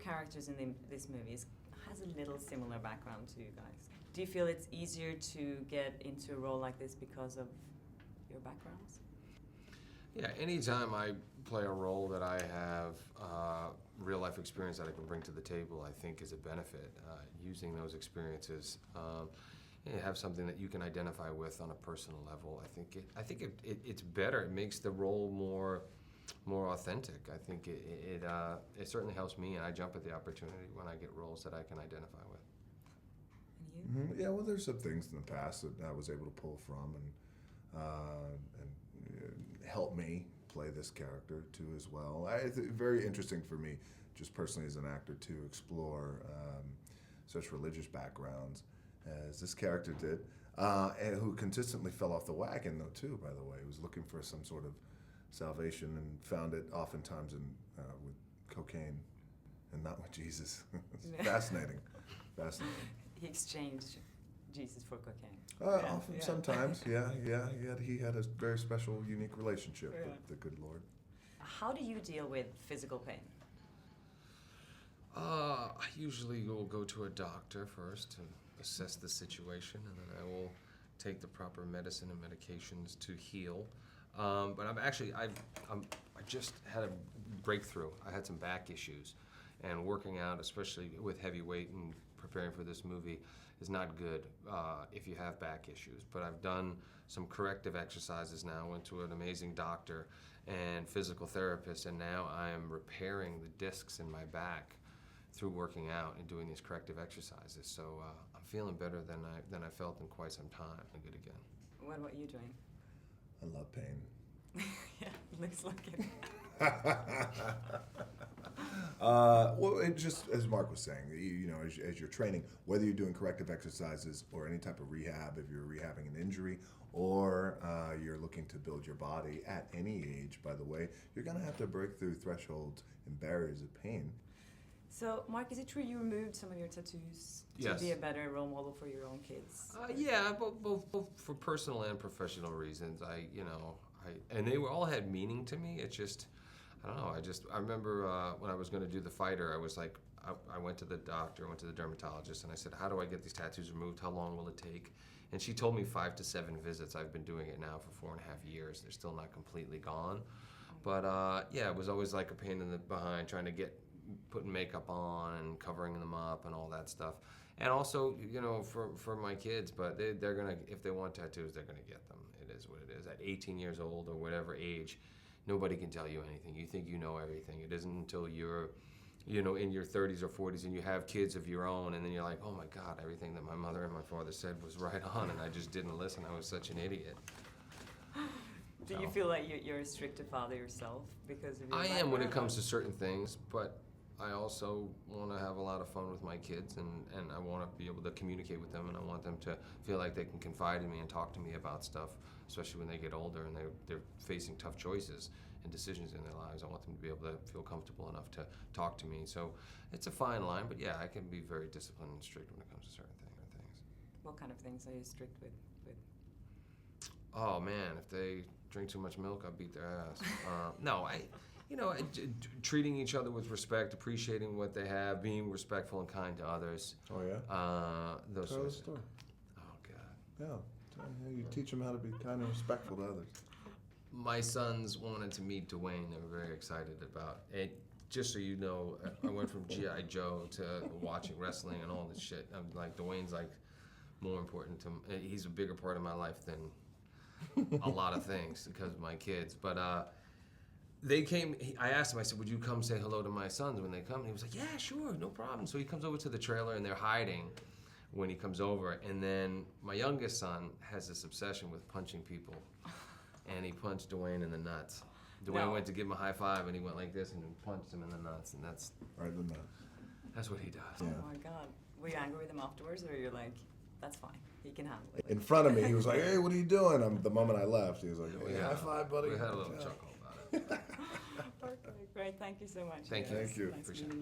characters in this movie has a little similar background to you guys. Do you feel it's easier to get into a role like this because of your backgrounds? Yeah, anytime I play a role that I have real life experience that I can bring to the table, I think is a benefit. Using those experiences, you have something that you can identify with on a personal level. I think it's better. It makes the role more authentic. I think it certainly helps me, and I jump at the opportunity when I get roles that I can identify with. And you? Mm-hmm. Yeah, well, there's some things in the past that I was able to pull from and help me play this character too as well. It's very interesting for me, just personally as an actor, to explore such religious backgrounds as this character did, and who consistently fell off the wagon though too. By the way, he was looking for some sort of salvation and found it oftentimes with cocaine and not with Jesus. It's fascinating. Fascinating. He exchanged Jesus for cocaine. Often, sometimes, yeah. He had a very special, unique relationship with the good Lord. How do you deal with physical pain? I usually will go to a doctor first to assess the situation, and then I will take the proper medicine and medications to heal. But I just had a breakthrough. I had some back issues, and working out, especially with heavy weight and preparing for this movie, is not good if you have back issues. But I've done some corrective exercises now, went to an amazing doctor and physical therapist, and now I am repairing the discs in my back through working out and doing these corrective exercises. So I'm feeling better than I felt in quite some time. I'm good again. What about you doing? I love pain. Yeah, looks like it. Well, it just, as Mark was saying, as you're training, whether you're doing corrective exercises or any type of rehab, if you're rehabbing an injury, or you're looking to build your body at any age, by the way, you're going to have to break through thresholds and barriers of pain. So, Mark, is it true you removed some of your tattoos to be a better role model for your own kids? Yeah, both for personal and professional reasons. And they all had meaning to me. It's just, I don't know. I remember when I was going to do The Fighter, I was like, I went to the doctor, went to the dermatologist, and I said, how do I get these tattoos removed? How long will it take? And she told me 5 to 7 visits. I've been doing it now for 4.5 years. They're still not completely gone. But yeah, it was always like a pain in the behind trying to putting makeup on and covering them up and all that stuff. And also, for my kids, but they're gonna, if they want tattoos, they're gonna get them. It is what it is. At 18 years old or whatever age, nobody can tell you anything. You think you know everything. It isn't until you're, in your 30s or 40s and you have kids of your own, and then you're like, oh my God, everything that my mother and my father said was right on, and I just didn't listen. I was such an idiot. Do you feel like you're a stricter father yourself because of your I am when it comes to certain things, but I also want to have a lot of fun with my kids, and I want to be able to communicate with them, and I want them to feel like they can confide in me and talk to me about stuff, especially when they get older and they're facing tough choices and decisions in their lives. I want them to be able to feel comfortable enough to talk to me. So it's a fine line, but yeah, I can be very disciplined and strict when it comes to certain things. What kind of things are you strict with? Oh man, if they drink too much milk, I'll beat their ass. Treating each other with respect, appreciating what they have, being respectful and kind to others. Oh yeah. Those Tell sorts a story. Oh God. Yeah. You teach them how to be kind and respectful to others. My sons wanted to meet Dwayne. They were very excited about it. Just so you know, I went from G.I. Joe to watching wrestling and all this shit. I'm like, Dwayne's like more important to me. He's a bigger part of my life than a lot of things because of my kids. But they came, I asked him, I said, would you come say hello to my sons when they come? And he was like, yeah, sure, no problem. So he comes over to the trailer and they're hiding when he comes over. And then my youngest son has this obsession with punching people. And he punched Dwayne in the nuts. Dwayne went to give him a high five and he went like this and punched him in the nuts. And that's right in the nut. That's what he does. Oh my God. Were you angry with him afterwards, or you're like, that's fine, he can handle it? In front of me, he was like, hey, what are you doing? The moment I left, he was like, oh, high five, buddy. We had a little chuckle about it. Okay, great. Thank you so much. Thank you. Thank you. Nice Appreciate it. meeting you.